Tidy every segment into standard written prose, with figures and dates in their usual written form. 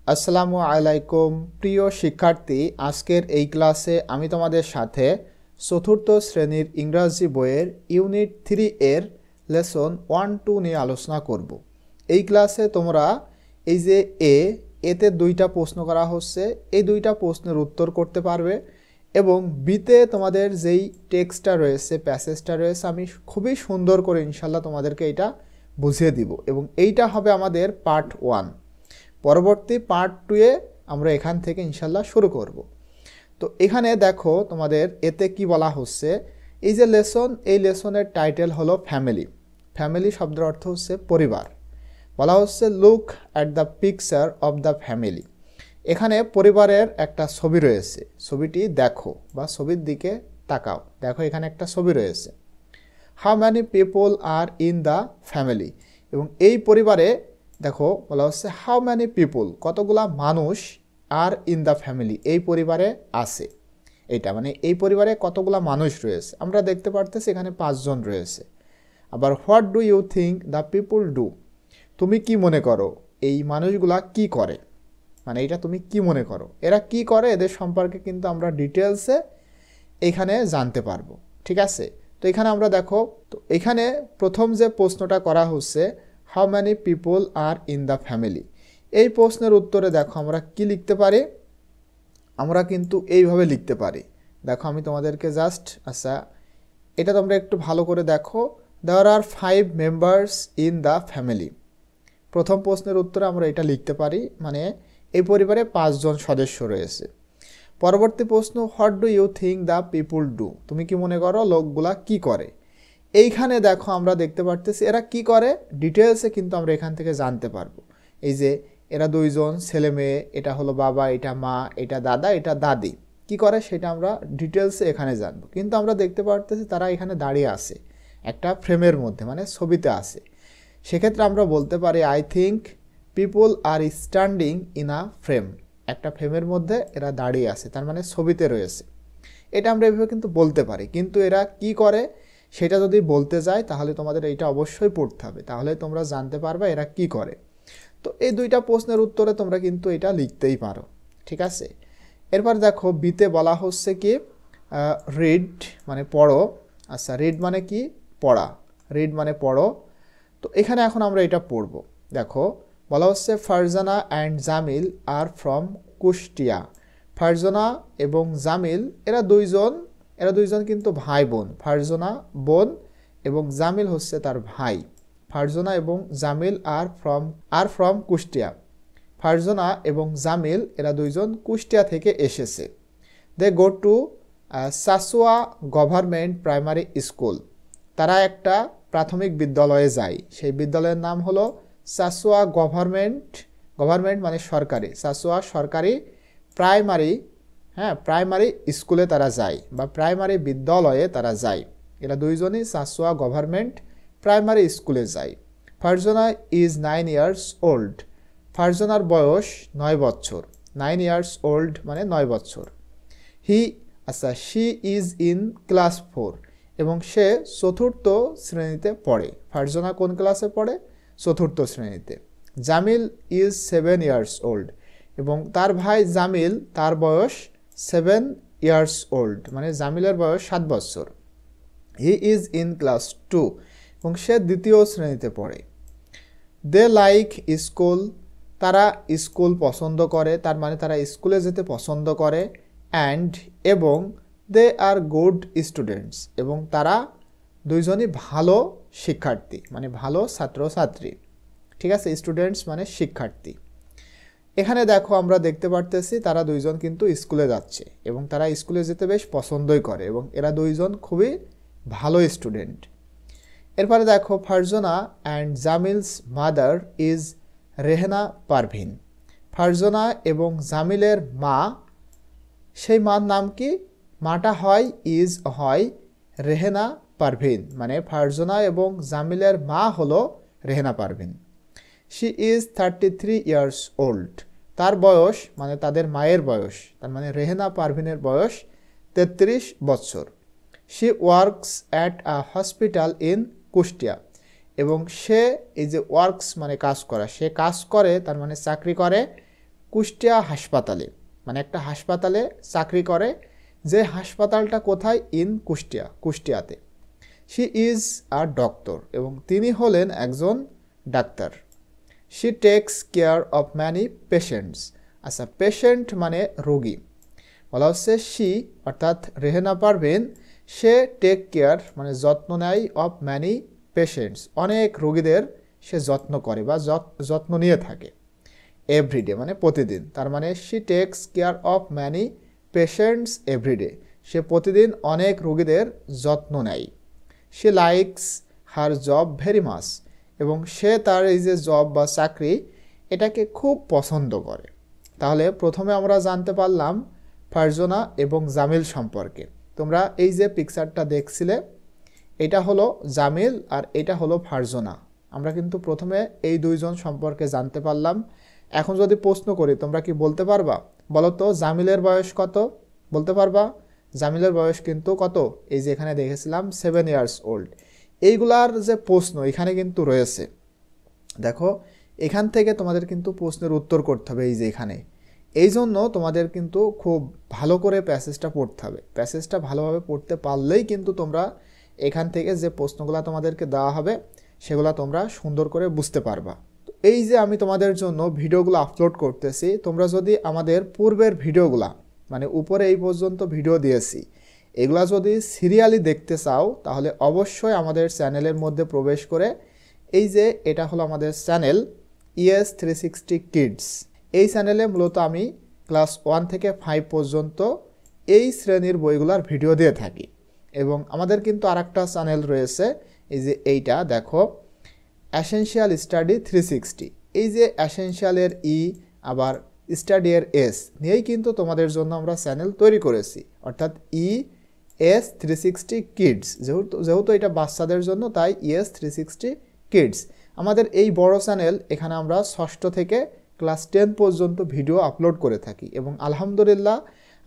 আসসালামু আলাইকুম প্রিয় শিক্ষার্থী, আজকের এই ক্লাসে আমি তোমাদের সাথে চতুর্থ শ্রেণীর ইংরাজি বইয়ের ইউনিট 3 এর লেসন 1-2 নিয়ে আলোচনা করব। এই ক্লাসে তোমরা এই যে এতে দুইটা প্রশ্ন করা হচ্ছে, এই দুইটা প্রশ্নের উত্তর করতে পারবে এবং বিতে তোমাদের যেই টেক্সটটা রয়েছে, প্যাসেজটা রয়েছে, আমি খুবই সুন্দর করে ইনশাল্লাহ তোমাদেরকে এটা বুঝিয়ে দিব এবং এইটা হবে আমাদের পার্ট 1। পরবর্তী পার্ট 2-এ আমরা এখান থেকে ইনশাল্লাহ শুরু করব। তো এখানে দেখো তোমাদের এতে কি বলা হচ্ছে, এই যে লেসন, এই লেসনের টাইটেল হলো ফ্যামিলি। ফ্যামিলি শব্দের অর্থ হচ্ছে পরিবার। বলা হচ্ছে look at the picture of the family. এখানে পরিবারের একটা ছবি রয়েছে, ছবিটি দেখো বা ছবির দিকে তাকাও। দেখো এখানে একটা ছবি রয়েছে। How many people are in the family, এবং এই পরিবারে দেখো বলা হচ্ছে হাউ ম্যানি পিপল, কতগুলা মানুষ, আর ইন দ্য ফ্যামিলি, এই পরিবারে আছে। এইটা মানে এই পরিবারে কতগুলা মানুষ রয়েছে, আমরা দেখতে পারতেছি এখানে 5 জন রয়েছে। আবার what do you think the people do, তুমি কি মনে করো এই মানুষগুলা কি করে, মানে এটা তুমি কি মনে করো এরা কি করে, এদের সম্পর্কে কিন্তু আমরা ডিটেলসে এখানে জানতে পারবো। ঠিক আছে, তো এখানে আমরা দেখো, তো এখানে প্রথম যে প্রশ্নটা করা হচ্ছে how many people are in the family, এই প্রশ্নের উত্তরে দেখো আমরা কি লিখতে পারি, আমরা কিন্তু এইভাবে লিখতে পারি। দেখো আমি তোমাদেরকে জাস্ট এটা তোমরা একটু ভালো করে দেখো। দেয়ার আর 5 মেম্বার্স ইন দ্য ফ্যামিলি। প্রথম প্রশ্নের উত্তরে আমরা এটা লিখতে পারি, মানে এই পরিবারে 5 জন সদস্য রয়েছে। পরবর্তী প্রশ্ন what do you think the people do, তুমি কি মনে করো লোকগুলা কি করে। এইখানে দেখো আমরা দেখতে পারতেছি এরা কি করে, ডিটেলসে কিন্তু আমরা এখান থেকে জানতে পারবো। এই যে এরা 2 জন ছেলে মেয়ে, এটা হলো বাবা, এটা মা, এটা দাদা, এটা দাদি, কি করে সেটা আমরা ডিটেলসে এখানে জানবো। কিন্তু আমরা দেখতে পারতেছি তারা এখানে দাঁড়িয়ে আছে একটা ফ্রেমের মধ্যে, মানে ছবিতে আছে। সেক্ষেত্রে আমরা বলতে পারি I think people are standing in a frame, একটা ফ্রেমের মধ্যে এরা দাঁড়িয়ে আছে, তার মানে ছবিতে রয়েছে। এটা আমরা এভাবে কিন্তু বলতে পারি, কিন্তু এরা কি করে সেটা যদি বলতে যায় তাহলে তোমাদের এইটা অবশ্যই পড়তে হবে, তাহলে তোমরা জানতে পারবে এরা কি করে। তো এই দুইটা প্রশ্নের উত্তরে তোমরা কিন্তু এটা লিখতেই পারো। ঠিক আছে, এরপর দেখো বিতে বলা হচ্ছে কি রিড মানে পড়ো। আচ্ছা, রিড মানে কি পড়া, রিড মানে পড়ো। তো এখানে এখন আমরা এটা পড়ব। দেখো বলা হচ্ছে Farzana and Jamil are from Kushtia. Farzana এবং জামিল এরা দুইজন কিন্তু ভাই বোন। ফারজানা বোন এবং জামিল হচ্ছে তার ভাই। ফারজানা এবং জামিল আর ফ্রম কুষ্টিয়া। ফারজানা এবং জামিল এরা দুইজন কুষ্টিয়া থেকে এসেছে। They go to Sasua government primary school, তারা একটা প্রাথমিক বিদ্যালয়ে যায়, সেই বিদ্যালয়ের নাম হলো সাসুয়া গভর্নমেন্ট মানে সরকারি, সাসুয়া সরকারি প্রাইমারি, প্রাইমারি স্কুলে তারা যায় বা প্রাইমারি বিদ্যালয়ে তারা যায়। এরা দুইজনই সাসুয়া গভর্নমেন্ট প্রাইমারি স্কুলে যায়। ফারজানা ইজ 9 ইয়ার্স ওল্ড, ফারজানার বয়স 9 বছর। 9 ইয়ার্স ওল্ড মানে 9 বছর। শি ইজ ইন ক্লাস 4, এবং সে 4র্থ শ্রেণীতে পড়ে। ফারজানা কোন ক্লাসে পড়ে? 4র্থ শ্রেণীতে। জামিল ইজ 7 ইয়ার্স ওল্ড, এবং তার ভাই জামিল, তার বয়স 7 ইয়ার্স ওল্ড, মানে জামিলের বয়স 7 বছর। হি ইজ ইন ক্লাস 2, এবং সে 2য় শ্রেণীতে পড়ে। দে লাইক স্কুল, তারা স্কুল পছন্দ করে, তার মানে তারা স্কুলে যেতে পছন্দ করে। অ্যান্ড এবং দে আর গুড স্টুডেন্টস, এবং তারা দুইজনই ভালো শিক্ষার্থী, মানে ভালো ছাত্রছাত্রী। ঠিক আছে, স্টুডেন্টস মানে শিক্ষার্থী। এখানে দেখো আমরা দেখতে পারতেছি তারা দুইজন কিন্তু স্কুলে যাচ্ছে এবং তারা স্কুলে যেতে বেশ পছন্দই করে, এবং এরা দুইজন খুবই ভালো স্টুডেন্ট। এরপরে দেখো Farzana and Jamil's mother is Rehena Parvin. Farzana এবং জামিলের মা, সেই মার নাম কি? মাটা হয় রেহেনা পারভিন, মানে ফারজানা এবং জামিলের মা হলো Rehena Parveen. She is 33 years old, তার বয়স মানে তাদের মায়ের বয়স, তার মানে রেহেনা পারভিনের বয়স 33 বছর। She works at a hospital in Kushtia, এবং সে এই যে ওয়ার্কস মানে কাজ করা, সে কাজ করে, তার মানে চাকরি করে কুষ্টিয়া হাসপাতালে, মানে একটা হাসপাতালে চাকরি করে, যে হাসপাতালটা কোথায়, ইন কুষ্টিয়া, কুষ্টিয়াতে। শি ইজ আ ডক্টর, এবং তিনি হলেন একজন doctor. She takes care of many patients. আচ্ছা, পেশেন্ট মানে রোগী, বলা হচ্ছে শি অর্থাৎ রেহেনা পারভীন, সে টেক কেয়ার মানে যত্ন নেয়, অফ ম্যানি পেশেন্টস অনেক রোগীদের সে যত্ন করে বা যত্ন নিয়ে থাকে। এভরিডে মানে প্রতিদিন, তার মানে she takes care of many patients everyday, সে প্রতিদিন অনেক রোগীদের যত্ন নেয়। She likes her job very much, এবং সে তার এই যে জব বা চাকরি এটাকে খুব পছন্দ করে। তাহলে প্রথমে আমরা জানতে পারলাম ফারজানা এবং জামিল সম্পর্কে। তোমরা এই যে পিকচারটা দেখছিলে, এটা হলো জামিল আর এটা হলো ফারজানা। আমরা কিন্তু প্রথমে এই দুইজন সম্পর্কে জানতে পারলাম। এখন যদি প্রশ্ন করি, তোমরা কি বলতে পারবা? বলো তো জামিলের বয়স কত, বলতে পারবা? জামিলের বয়স কিন্তু কত, এই যে এখানে দেখেছিলাম 7 ইয়ার্স ওল্ড। এইগুলার যে প্রশ্ন এখানে কিন্তু রয়েছে, দেখো এখান থেকে তোমাদের কিন্তু প্রশ্নের উত্তর করতে হবে এই যে এখানে। এই জন্য তোমাদের কিন্তু খুব ভালো করে প্যাসেজটা পড়তে হবে। প্যাসেজটা ভালোভাবে পড়তে পারলেই কিন্তু তোমরা এখান থেকে যে প্রশ্নগুলো তোমাদেরকে দেওয়া হবে সেগুলো তোমরা সুন্দর করে বুঝতে পারবা। তো এই যে আমি তোমাদের জন্য ভিডিওগুলো আপলোড করতেছি, তোমরা যদি আমাদের পূর্বের ভিডিওগুলা মানে উপরে এই পর্যন্ত ভিডিও দিয়েছি এগুলা যদি সিরিয়ালি দেখতে চাও, তাহলে অবশ্যই আমাদের চ্যানেলের মধ্যে প্রবেশ করে, এই যে এটা হলো আমাদের চ্যানেল ES 360 কিডস। এই চ্যানেলে মূলত আমি ক্লাস 1 থেকে 5 পর্যন্ত এই শ্রেণীর বইগুলোর ভিডিও দিয়ে থাকি। এবং আমাদের কিন্তু আরেকটা চ্যানেল রয়েছে, এই যে এইটা দেখো, এসেনশিয়াল স্টাডি 360। এই যে এসেনশিয়ালের ই আবার স্টাডি এর এস নিয়েই কিন্তু তোমাদের জন্য আমরা চ্যানেল তৈরি করেছি, অর্থাৎ ES 360 কিডস। যেহেতু এটা বাচ্চাদের জন্য, তাই ES 360 কিডস। আমাদের এই বড় চ্যানেল, এখানে আমরা 6ষ্ঠ থেকে ক্লাস 10 পর্যন্ত ভিডিও আপলোড করে থাকি। এবং আলহামদুলিল্লাহ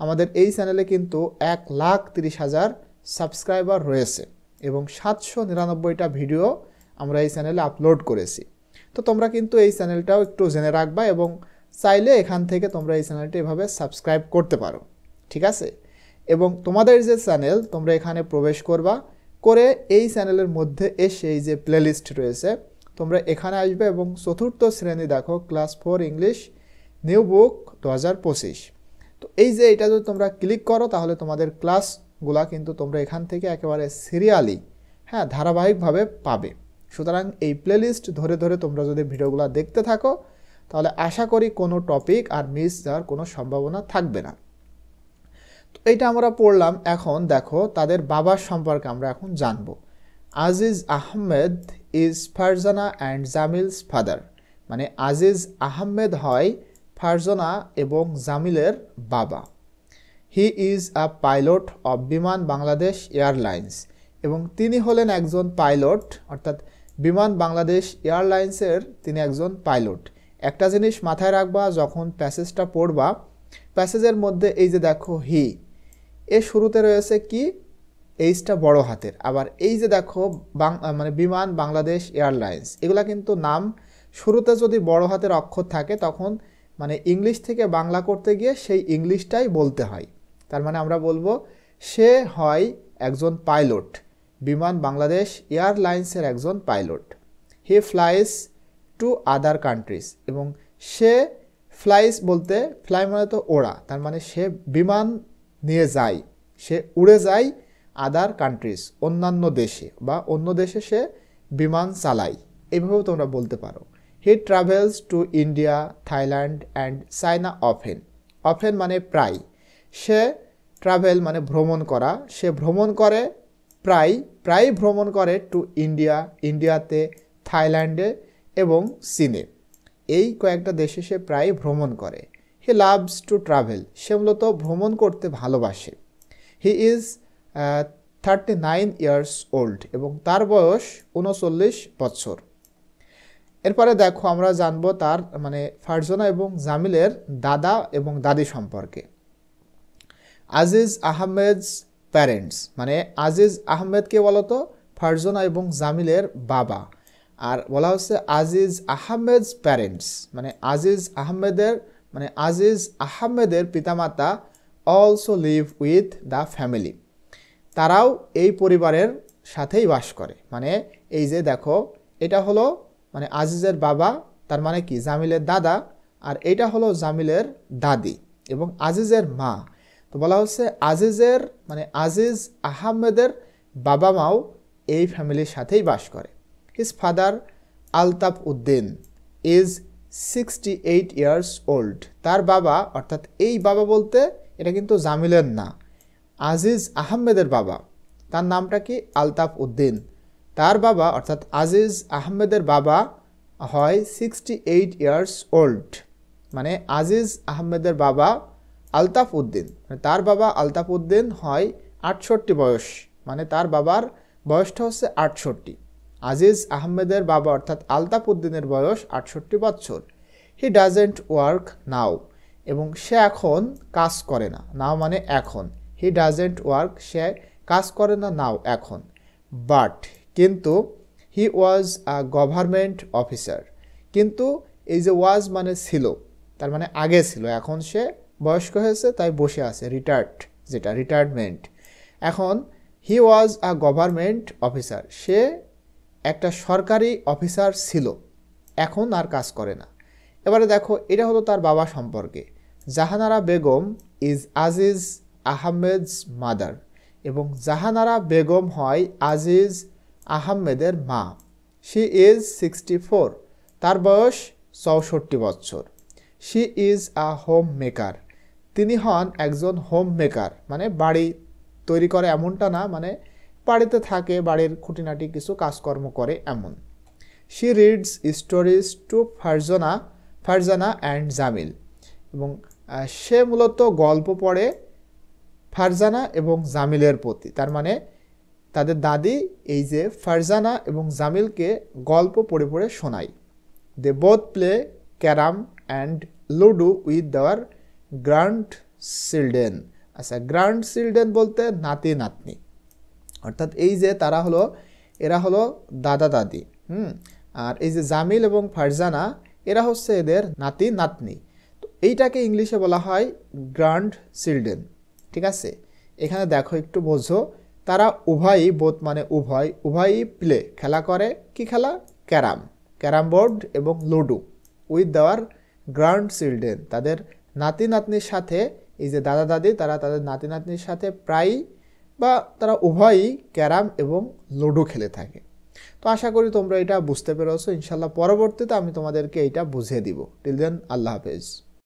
আমাদের এই চ্যানেলে কিন্তু 1,30,000 সাবস্ক্রাইবার রয়েছে এবং 799টা ভিডিও আমরা এই চ্যানেলে আপলোড করেছি। তো তোমরা কিন্তু এই চ্যানেলটাও একটু জেনে রাখবা, এবং চাইলে এখান থেকে তোমরা এই চ্যানেলটা এভাবে সাবস্ক্রাইব করতে পারো, ঠিক আছে? এবং তোমাদের যে চ্যানেল, তোমরা এখানে প্রবেশ করবা, করে এই চ্যানেলের মধ্যে এসে এই যে প্লেলিস্ট রয়েছে, তোমরা এখানে আসবে এবং 4র্থ শ্রেণী দেখো, ক্লাস 4 ইংলিশ নিউ বুক 2025। তো এই যে এটা যদি তোমরা ক্লিক করো, তাহলে তোমাদের ক্লাসগুলা কিন্তু তোমরা এখান থেকে একেবারে সিরিয়ালি, হ্যাঁ, ধারাবাহিকভাবে পাবে। সুতরাং এই প্লেলিস্ট ধরে ধরে তোমরা যদি ভিডিওগুলো দেখতে থাকো, তাহলে আশা করি কোনো টপিক আর মিস যাওয়ার কোনো সম্ভাবনা থাকবে না। তো এইটা আমরা পড়লাম। এখন দেখো তাদের বাবার সম্পর্কে আমরা এখন জানবো। Aziz Ahmed is Farzana and Jamil's father, মানে আজিজ আহমেদ হয় ফারজানা এবং জামিলের বাবা। He is a pilot of Biman Bangladesh airlines, এবং তিনি হলেন একজন পাইলট, অর্থাৎ বিমান বাংলাদেশ এয়ারলাইন্সের তিনি একজন পাইলট। একটা জিনিস মাথায় রাখবা, যখন প্যাসেজটা পড়বা, প্যাসেজের মধ্যে এই যে দেখো হি, এর শুরুতে রয়েছে কি, এইচটা বড় হাতের। আবার এই যে দেখো মানে বিমান বাংলাদেশ এয়ারলাইন্স, এগুলা কিন্তু নাম শুরুতে যদি বড় হাতের অক্ষর থাকে, তখন মানে ইংলিশ থেকে বাংলা করতে গিয়ে সেই ইংলিশটাই বলতে হয়। তার মানে আমরা বলবো সে হয় একজন পাইলট, বিমান বাংলাদেশ এয়ারলাইন্সের একজন pilot. He flies to other countries, এবং সে ফ্লাইস বলতে, ফ্লাই মানে তো ওড়া, তার মানে সে বিমান নিয়ে যায়, সে উড়ে যায় আদার কান্ট্রিজ, অন্যান্য দেশে, বা অন্য দেশে সে বিমান চালায়, এইভাবেও তোমরা বলতে পারো। He travels to India, Thailand and China often. Often মানে প্রায়, সে ট্রাভেল মানে ভ্রমণ করা, সে ভ্রমণ করে প্রায় ভ্রমণ করে টু ইন্ডিয়া, ইন্ডিয়াতে, থাইল্যান্ডে এবং চীনে, এই কয়েকটা দেশে সে প্রায় ভ্রমণ করে। হি লাভস টু ট্রাভেল, সে মূলত ভ্রমণ করতে ভালোবাসে। হি ইজ 39 ইয়ার্স ওল্ড, এবং তার বয়স 39 বছর। এরপরে দেখো আমরা জানবো তার মানে ফারজানা এবং জামিলের দাদা এবং দাদি সম্পর্কে। আজিজ আহমেদস প্যারেন্টস, মানে আজিজ আহমেদকে বলতো ফারজানা এবং জামিলের বাবা, আর বলা হচ্ছে আজিজ আহমেদস প্যারেন্টস, মানে আজিজ আহমেদের মানে আজিজ আহমেদের পিতামাতা also live with the family, তারাও এই পরিবারের সাথেই বাস করে। মানে এই যে দেখো, এটা হলো মানে আজিজের বাবা, তার মানে কি জামিলের দাদা, আর এটা হলো জামিলের দাদি এবং আজিজের মা। তো বলা হচ্ছে আজিজের মানে আজিজ আহমেদের বাবা মাও এই ফ্যামিলির সাথেই বাস করে। His father Altaf Uddin is 68 years old, তার বাবা অর্থাৎ এই বাবা বলতে এটা কিন্তু জামিলের না, আজিজ আহমেদের বাবা, তার নামটা কি আলতাফ উদ্দিন, তার বাবা অর্থাৎ আজিজ আহমেদের বাবা হয় 68 ইয়ার্স ওল্ড। মানে আজিজ আহমেদের বাবা আলতাফ উদ্দিন, মানে তার বাবা আলতাফ উদ্দিন হয় 68 বয়স, মানে তার বাবার বয়সটা হচ্ছে 68। আজিজ আহমেদের বাবা অর্থাৎ আলতাফ উদ্দিনের বয়স 68 বছর। হি ডাজেন্ট ওয়ার্ক নাও, এবং সে এখন কাজ করে না, নাও মানে এখন, হি ডাজেন্ট ওয়ার্ক সে কাজ করে না নাও এখন, বাট কিন্তু হি ওয়াজ আ গভর্নমেন্ট অফিসার, কিন্তু এই যে ওয়াজ মানে ছিল, তার মানে আগে ছিল, এখন সে বয়স্ক হয়েছে তাই বসে আছে, রিটায়ার্ড যেটা রিটায়ারমেন্ট। এখন হি ওয়াজ আ গভর্নমেন্ট অফিসার, সে একটা সরকারি অফিসার ছিল, এখন আর কাজ করে না। এবারে দেখো এটা হলো তার বাবা সম্পর্কে। জাহানারা বেগম ইজ আজিজ আহমেদস মাদার, এবং জাহানারা বেগম হয় আজিজ আহমেদের মা। শি ইজ 64, তার বয়স 64 বছর। She is a home maker, তিনি হন একজন হোম মেকার, মানে বাড়ি তৈরি করে এমনটা না, মানে বাড়িতে থাকে, বাড়ির খুঁটিনাটি কিছু কাজকর্ম করে এমন। She reads stories to Farzana and Jamil, এবং সে মূলত গল্প পড়ে ফারজানা এবং জামিলের প্রতি, তার মানে তাদের দাদি এই যে ফারজানা এবং জামিলকে গল্প পড়ে পড়ে শোনায়। They both play carrom and ludo with their grandchildren. আচ্ছা, গ্র্যান্ড চিলড্রেন বলতে নাতি নাতনি, অর্থাৎ এই যে তারা হলো, এরা হলো দাদা দাদি, আর এই যে জামিল এবং ফারজানা এরা হচ্ছে এদের নাতি নাতনি। তো এইটাকে ইংলিশে বলা হয় গ্র্যান্ড চিলড্রেন, ঠিক আছে। এখানে দেখো একটু বোঝো, তারা উভয়ই, বোথ মানে উভয়ই প্লে খেলা করে, কি খেলা, ক্যারাম বোর্ড এবং ludo with their grand children, তাদের নাতি নাতনির সাথে, এই যে দাদা দাদি তারা তাদের নাতি নাতনির সাথে প্রায়ই বা তারা উভয়ই ক্যারাম এবং লুডো খেলে থাকে। তো আশা করি তোমরা এটা বুঝতে পেরেছো। ইনশাল্লাহ পরবর্তীতে আমি তোমাদেরকে এটা বুঝিয়ে দিব। টিল দেন, আল্লাহ হাফেজ।